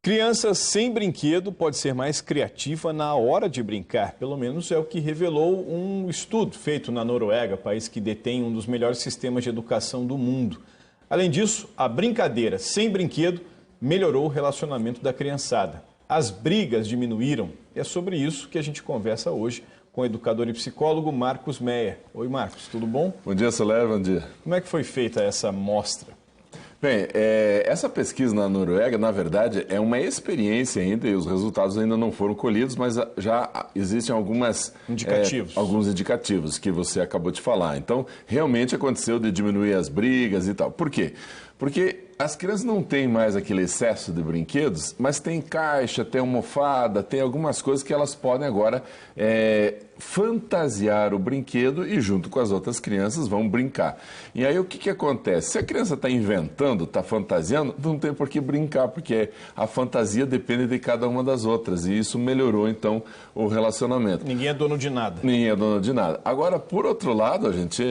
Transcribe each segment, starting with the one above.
Crianças sem brinquedo pode ser mais criativa na hora de brincar, pelo menos é o que revelou um estudo feito na Noruega, país que detém um dos melhores sistemas de educação do mundo. Além disso, a brincadeira sem brinquedo melhorou o relacionamento da criançada. As brigas diminuíram e é sobre isso que a gente conversa hoje com o educador e psicólogo Marcos Meyer. Oi, Marcos, tudo bom? Bom dia, Soler, bom dia. Como é que foi feita essa mostra? Bem, essa pesquisa na Noruega, na verdade, é uma experiência ainda e os resultados ainda não foram colhidos, mas já existem alguns indicativos que você acabou de falar. Então, realmente aconteceu de diminuir as brigas e tal. Por quê? Porque as crianças não têm mais aquele excesso de brinquedos, mas tem caixa, tem almofada, tem algumas coisas que elas podem agora fantasiar o brinquedo e junto com as outras crianças vão brincar. E aí o que acontece? Se a criança está inventando, está fantasiando, não tem por que brincar, porque a fantasia depende de cada uma das outras e isso melhorou então o relacionamento. Ninguém é dono de nada. Ninguém é dono de nada. Agora, por outro lado, a gente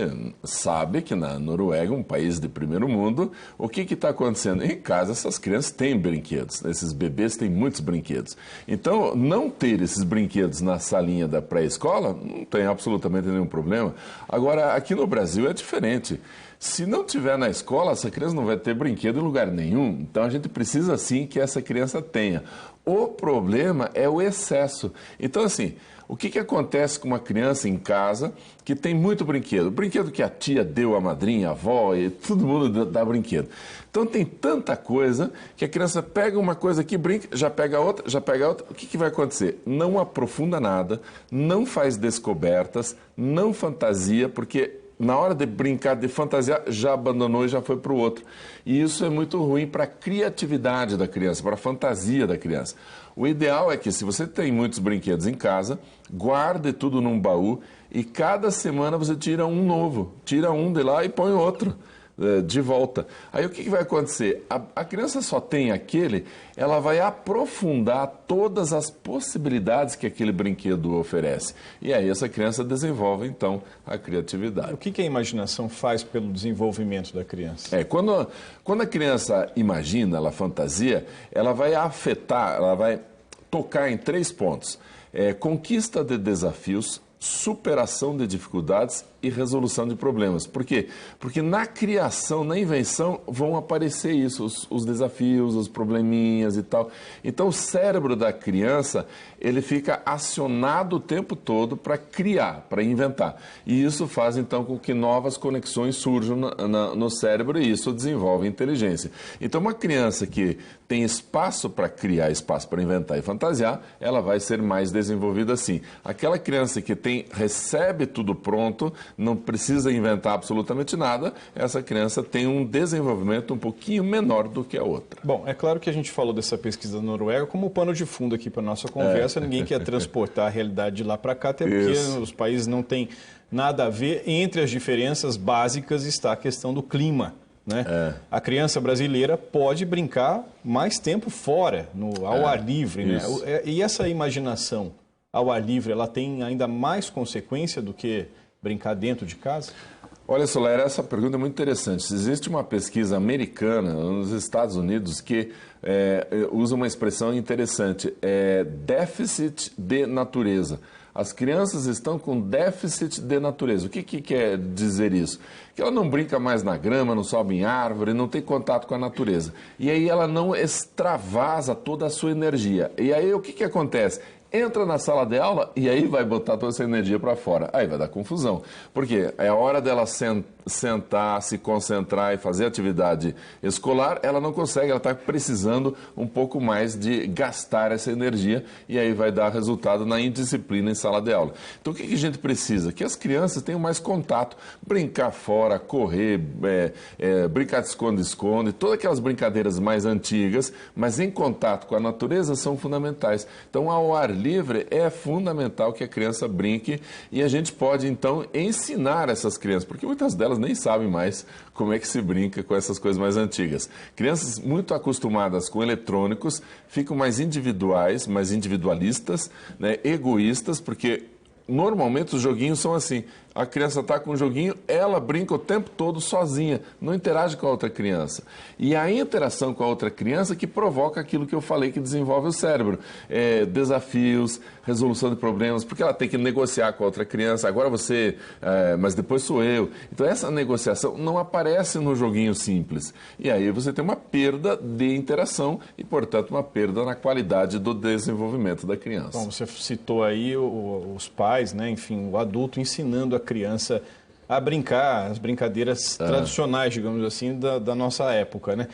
sabe que na Noruega, um país de primeiro mundo, o que está acontecendo? Em casa, essas crianças têm brinquedos. Esses bebês têm muitos brinquedos. Então, não ter esses brinquedos na salinha da pré-escola não tem absolutamente nenhum problema. Agora, aqui no Brasil é diferente. Se não tiver na escola, essa criança não vai ter brinquedo em lugar nenhum. Então, a gente precisa sim que essa criança tenha. O problema é o excesso. Então, assim, o que acontece com uma criança em casa que tem muito brinquedo? Brinquedo que a tia deu, a madrinha, a avó, e todo mundo dá brinquedo. Então tem tanta coisa que a criança pega uma coisa aqui, brinca, já pega outra, já pega outra. O que vai acontecer? Não aprofunda nada, não faz descobertas, não fantasia, porque na hora de brincar, de fantasiar, já abandonou e já foi para o outro. E isso é muito ruim para a criatividade da criança, para a fantasia da criança. O ideal é que, se você tem muitos brinquedos em casa, guarde tudo num baú e cada semana você tira um novo. Tira um de lá e põe outro de volta. Aí o que vai acontecer? A criança só tem aquele, ela vai aprofundar todas as possibilidades que aquele brinquedo oferece. E aí essa criança desenvolve, então, a criatividade. O que a imaginação faz pelo desenvolvimento da criança? Quando a criança imagina, ela fantasia, ela vai afetar, ela vai tocar em 3 pontos. Conquista de desafios, superação de dificuldades e resolução de problemas. Por quê? Porque na criação, na invenção, vão aparecer isso, os desafios, os probleminhas e tal. Então, o cérebro da criança, ele fica acionado o tempo todo para criar, para inventar. E isso faz, então, com que novas conexões surjam no cérebro e isso desenvolve inteligência. Então, uma criança que tem espaço para criar, espaço para inventar e fantasiar, ela vai ser mais desenvolvida assim. Aquela criança que recebe tudo pronto, não precisa inventar absolutamente nada, essa criança tem um desenvolvimento um pouquinho menor do que a outra. Bom, é claro que a gente falou dessa pesquisa da Noruega como pano de fundo aqui para a nossa conversa, ninguém quer transportar a realidade de lá para cá, até porque os países não têm nada a ver. Entre as diferenças básicas está a questão do clima. A criança brasileira pode brincar mais tempo fora, ao ar livre. Né? E essa imaginação ao ar livre, ela tem ainda mais consequência do que brincar dentro de casa? Olha, Soler, essa pergunta é muito interessante. Existe uma pesquisa americana nos Estados Unidos que usa uma expressão interessante, déficit de natureza. As crianças estão com déficit de natureza. O que quer dizer isso? Que ela não brinca mais na grama, não sobe em árvore, não tem contato com a natureza. E aí ela não extravasa toda a sua energia. E aí o que acontece? Entra na sala de aula e aí vai botar toda essa energia para fora. Aí vai dar confusão. Porque é a hora dela sentar, se concentrar e fazer atividade escolar, ela não consegue, ela está precisando um pouco mais de gastar essa energia e aí vai dar resultado na indisciplina em sala de aula. Então o que a gente precisa? Que as crianças tenham mais contato, brincar fora, correr, brincar de esconde-esconde, todas aquelas brincadeiras mais antigas, mas em contato com a natureza são fundamentais. Então ao ar livre é fundamental que a criança brinque e a gente pode então ensinar essas crianças, porque muitas delas nem sabem mais como é que se brinca com essas coisas mais antigas. Crianças muito acostumadas com eletrônicos ficam mais individuais, mais individualistas, egoístas, porque normalmente os joguinhos são assim, A criança está com um joguinho, ela brinca o tempo todo sozinha, não interage com a outra criança. E a interação com a outra criança que provoca aquilo que eu falei que desenvolve o cérebro. Desafios, resolução de problemas, porque ela tem que negociar com a outra criança. Agora você, mas depois sou eu. Então essa negociação não aparece no joguinho simples. E aí você tem uma perda de interação e, portanto, uma perda na qualidade do desenvolvimento da criança. Bom, você citou aí os pais, né? Enfim, o adulto ensinando a criança a brincar, as brincadeiras tradicionais, digamos assim, da nossa época, né?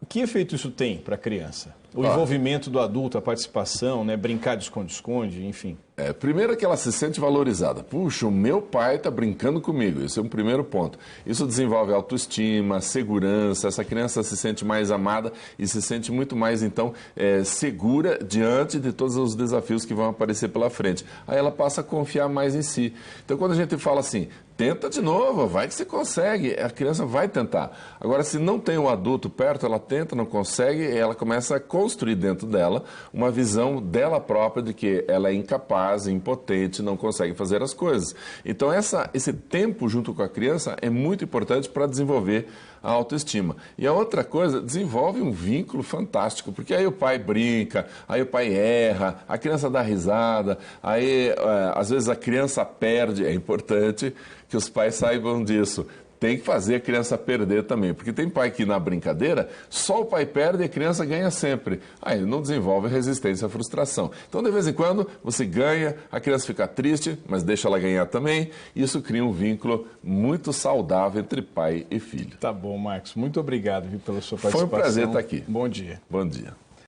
Que efeito isso tem para a criança? O envolvimento do adulto, a participação, né? Brincar de esconde-esconde, enfim. Primeiro que ela se sente valorizada. Puxa, o meu pai está brincando comigo. Esse é um primeiro ponto. Isso desenvolve autoestima, segurança. Essa criança se sente mais amada e se sente muito mais, então, segura diante de todos os desafios que vão aparecer pela frente. Aí ela passa a confiar mais em si. Então, quando a gente fala assim, tenta de novo, vai que você consegue. A criança vai tentar. Agora, se não tem um adulto perto, ela tenta, não consegue, ela começa a construir dentro dela uma visão dela própria de que ela é incapaz, impotente, não consegue fazer as coisas. Então, esse tempo junto com a criança é muito importante para desenvolver a autoestima. E a outra coisa, desenvolve um vínculo fantástico, porque aí o pai brinca, aí o pai erra, a criança dá risada, aí às vezes a criança perde. É importante que os pais saibam disso. Tem que fazer a criança perder também, porque tem pai que na brincadeira só o pai perde e a criança ganha sempre. Aí não desenvolve resistência à frustração. Então, de vez em quando, você ganha, a criança fica triste, mas deixa ela ganhar também. Isso cria um vínculo muito saudável entre pai e filho. Tá bom, Marcos. Muito obrigado pela sua participação. Foi um prazer estar aqui. Bom dia. Bom dia.